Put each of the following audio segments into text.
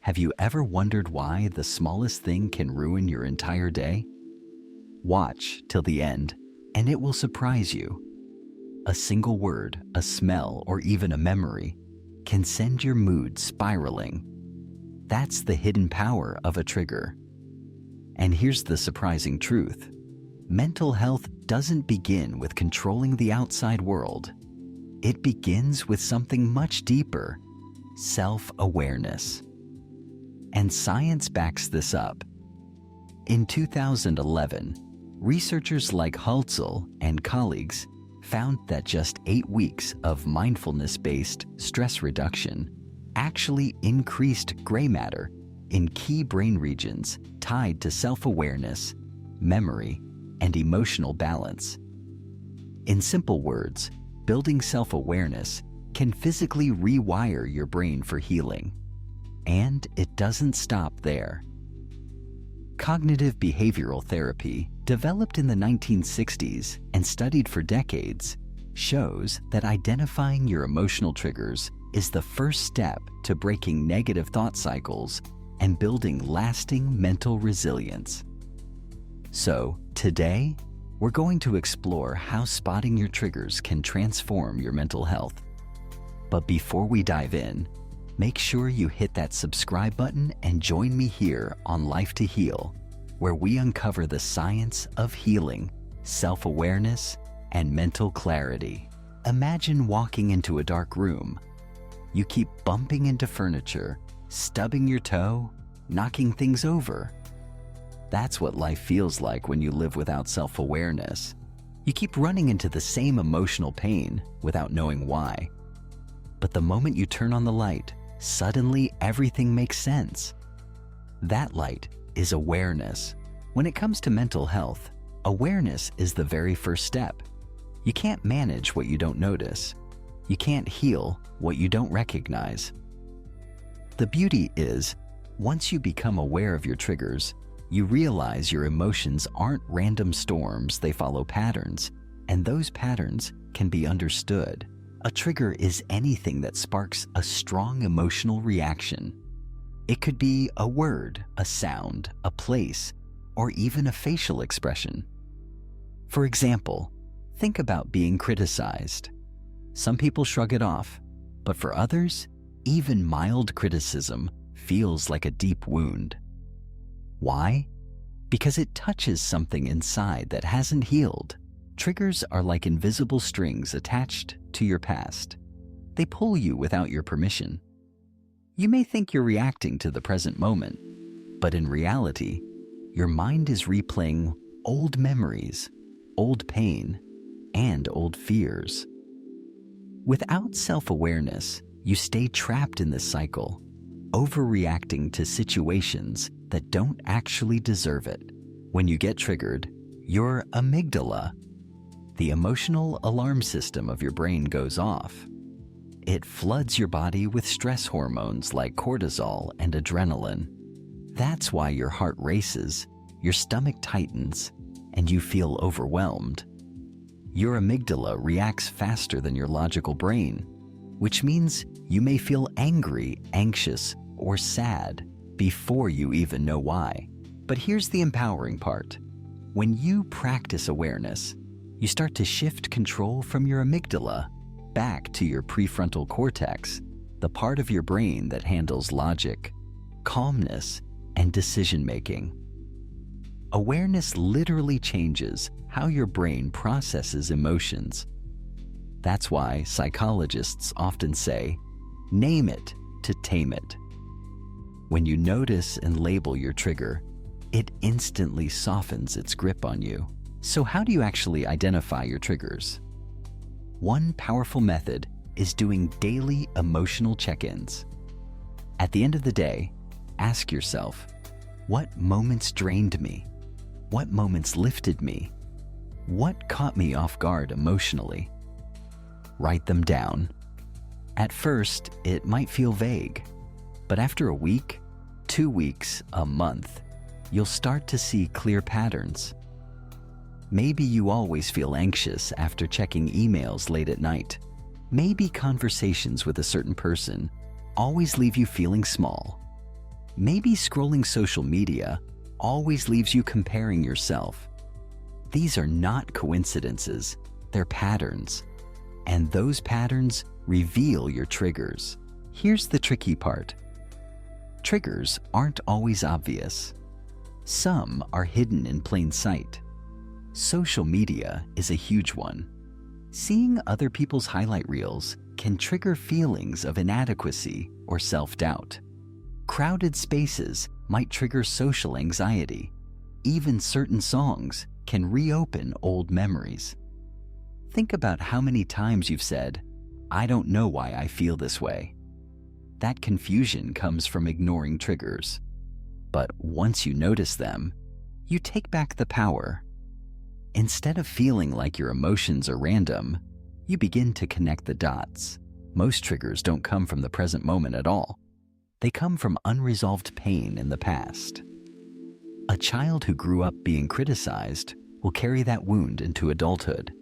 Have you ever wondered why the smallest thing can ruin your entire day? Watch till the end, and it will surprise you. A single word, a smell, or even a memory can send your mood spiraling. That's the hidden power of a trigger. And here's the surprising truth. Mental health doesn't begin with controlling the outside world. It begins with something much deeper: self-awareness. And science backs this up. In 2011, researchers like Hultzel and colleagues found that just 8 weeks of mindfulness-based stress reduction actually increased gray matter in key brain regions tied to self-awareness, memory, and emotional balance. In simple words, building self-awareness can physically rewire your brain for healing. And it doesn't stop there. Cognitive behavioral therapy, developed in the 1960s and studied for decades, shows that identifying your emotional triggers is the first step to breaking negative thought cycles and building lasting mental resilience. So, today, we're going to explore how spotting your triggers can transform your mental health. But before we dive in, make sure you hit that subscribe button and join me here on LifeToHeal, where we uncover the science of healing, self-awareness, and mental clarity. Imagine walking into a dark room. You keep bumping into furniture, stubbing your toe, knocking things over. That's what life feels like when you live without self-awareness. You keep running into the same emotional pain without knowing why. But the moment you turn on the light, suddenly everything makes sense. That light is awareness. When it comes to mental health, awareness is the very first step. You can't manage what you don't notice. You can't heal what you don't recognize. The beauty is, once you become aware of your triggers, you realize your emotions aren't random storms, they follow patterns, and those patterns can be understood. A trigger is anything that sparks a strong emotional reaction. It could be a word, a sound, a place, or even a facial expression. For example, think about being criticized. Some people shrug it off, but for others, even mild criticism feels like a deep wound. Why? Because it touches something inside that hasn't healed. Triggers are like invisible strings attached to your past. They pull you without your permission. You may think you're reacting to the present moment, but in reality, your mind is replaying old memories, old pain, and old fears. Without self-awareness, you stay trapped in this cycle, overreacting to situations that don't actually deserve it. When you get triggered, your amygdala, the emotional alarm system of your brain, goes off. It floods your body with stress hormones like cortisol and adrenaline. That's why your heart races, your stomach tightens, and you feel overwhelmed. Your amygdala reacts faster than your logical brain, which means you may feel angry, anxious, or sad before you even know why. But here's the empowering part. When you practice awareness, you start to shift control from your amygdala back to your prefrontal cortex, the part of your brain that handles logic, calmness, and decision-making. Awareness literally changes how your brain processes emotions. That's why psychologists often say, name it to tame it. When you notice and label your trigger, it instantly softens its grip on you. So how do you actually identify your triggers? One powerful method is doing daily emotional check-ins. At the end of the day, ask yourself, what moments drained me? What moments lifted me? What caught me off guard emotionally? Write them down. At first, it might feel vague, but after a week, 2 weeks, a month, you'll start to see clear patterns. Maybe you always feel anxious after checking emails late at night. Maybe conversations with a certain person always leave you feeling small. Maybe scrolling social media always leaves you comparing yourself. These are not coincidences, they're patterns. And those patterns reveal your triggers. Here's the tricky part. Triggers aren't always obvious. Some are hidden in plain sight. Social media is a huge one. Seeing other people's highlight reels can trigger feelings of inadequacy or self-doubt. Crowded spaces might trigger social anxiety. Even certain songs can reopen old memories. Think about how many times you've said, "I don't know why I feel this way." That confusion comes from ignoring triggers. But once you notice them, you take back the power. Instead of feeling like your emotions are random, you begin to connect the dots. Most triggers don't come from the present moment at all. They come from unresolved pain in the past. A child who grew up being criticized will carry that wound into adulthood.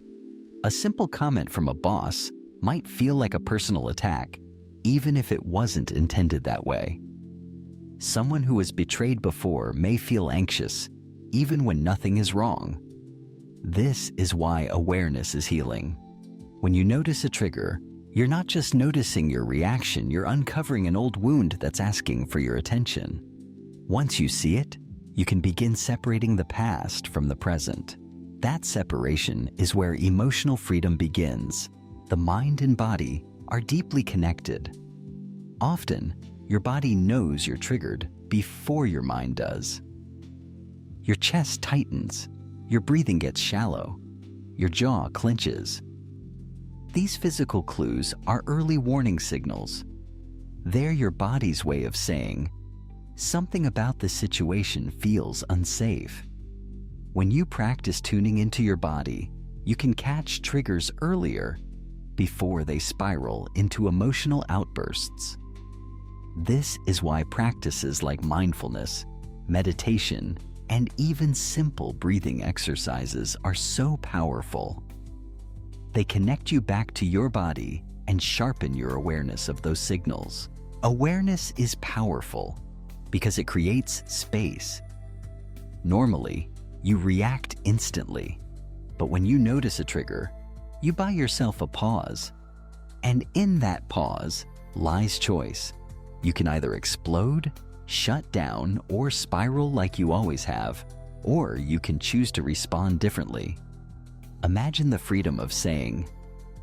A simple comment from a boss might feel like a personal attack, even if it wasn't intended that way. Someone who was betrayed before may feel anxious, even when nothing is wrong. This is why awareness is healing. When you notice a trigger, you're not just noticing your reaction, you're uncovering an old wound that's asking for your attention. Once you see it, you can begin separating the past from the present. That separation is where emotional freedom begins. The mind and body are deeply connected. Often, your body knows you're triggered before your mind does. Your chest tightens, your breathing gets shallow, your jaw clenches. These physical clues are early warning signals. They're your body's way of saying, something about this situation feels unsafe. When you practice tuning into your body, you can catch triggers earlier before they spiral into emotional outbursts. This is why practices like mindfulness, meditation, and even simple breathing exercises are so powerful. They connect you back to your body and sharpen your awareness of those signals. Awareness is powerful because it creates space. Normally, you react instantly, but when you notice a trigger, you buy yourself a pause. And in that pause lies choice. You can either explode, shut down, or spiral like you always have, or you can choose to respond differently. Imagine the freedom of saying,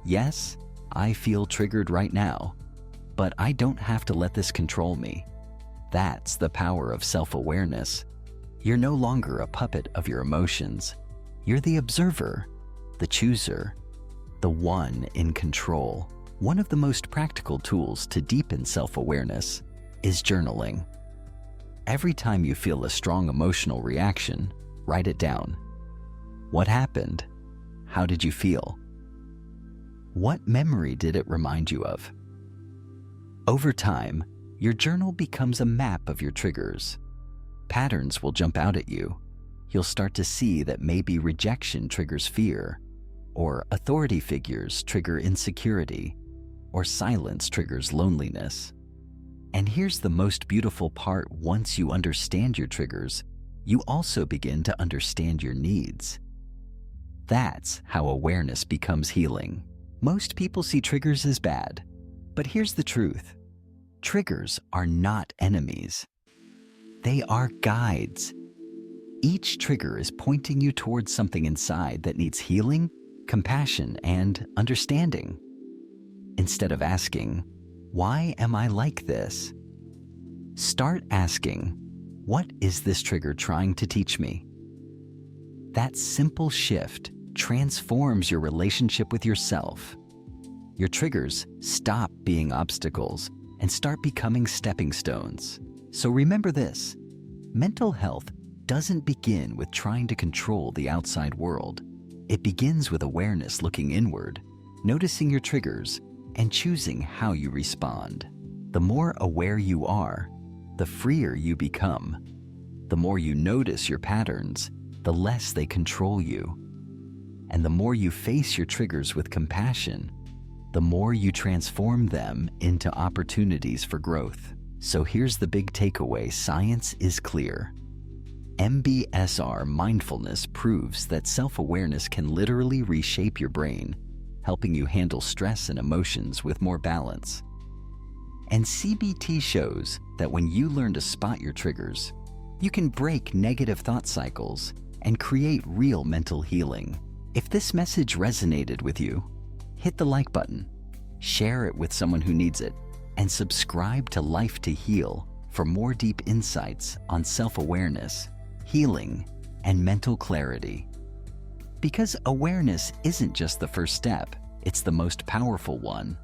"Yes, I feel triggered right now, but I don't have to let this control me." That's the power of self-awareness. You're no longer a puppet of your emotions. You're the observer, the chooser, the one in control. One of the most practical tools to deepen self-awareness is journaling. Every time you feel a strong emotional reaction, write it down. What happened? How did you feel? What memory did it remind you of? Over time, your journal becomes a map of your triggers. Patterns will jump out at you. You'll start to see that maybe rejection triggers fear, or authority figures trigger insecurity, or silence triggers loneliness. And here's the most beautiful part: once you understand your triggers, you also begin to understand your needs. That's how awareness becomes healing. Most people see triggers as bad, but here's the truth. Triggers are not enemies. They are guides. Each trigger is pointing you towards something inside that needs healing, compassion, and understanding. Instead of asking, "Why am I like this?" start asking, "What is this trigger trying to teach me?" That simple shift transforms your relationship with yourself. Your triggers stop being obstacles and start becoming stepping stones. So remember this: mental health doesn't begin with trying to control the outside world. It begins with awareness, looking inward, noticing your triggers, and choosing how you respond. The more aware you are, the freer you become. The more you notice your patterns, the less they control you. And the more you face your triggers with compassion, the more you transform them into opportunities for growth. So here's the big takeaway: science is clear. MBSR mindfulness proves that self-awareness can literally reshape your brain, helping you handle stress and emotions with more balance. And CBT shows that when you learn to spot your triggers, you can break negative thought cycles and create real mental healing. If this message resonated with you, hit the like button, share it with someone who needs it, and subscribe to LifeToHeal for more deep insights on self-awareness, healing, and mental clarity. Because awareness isn't just the first step, it's the most powerful one.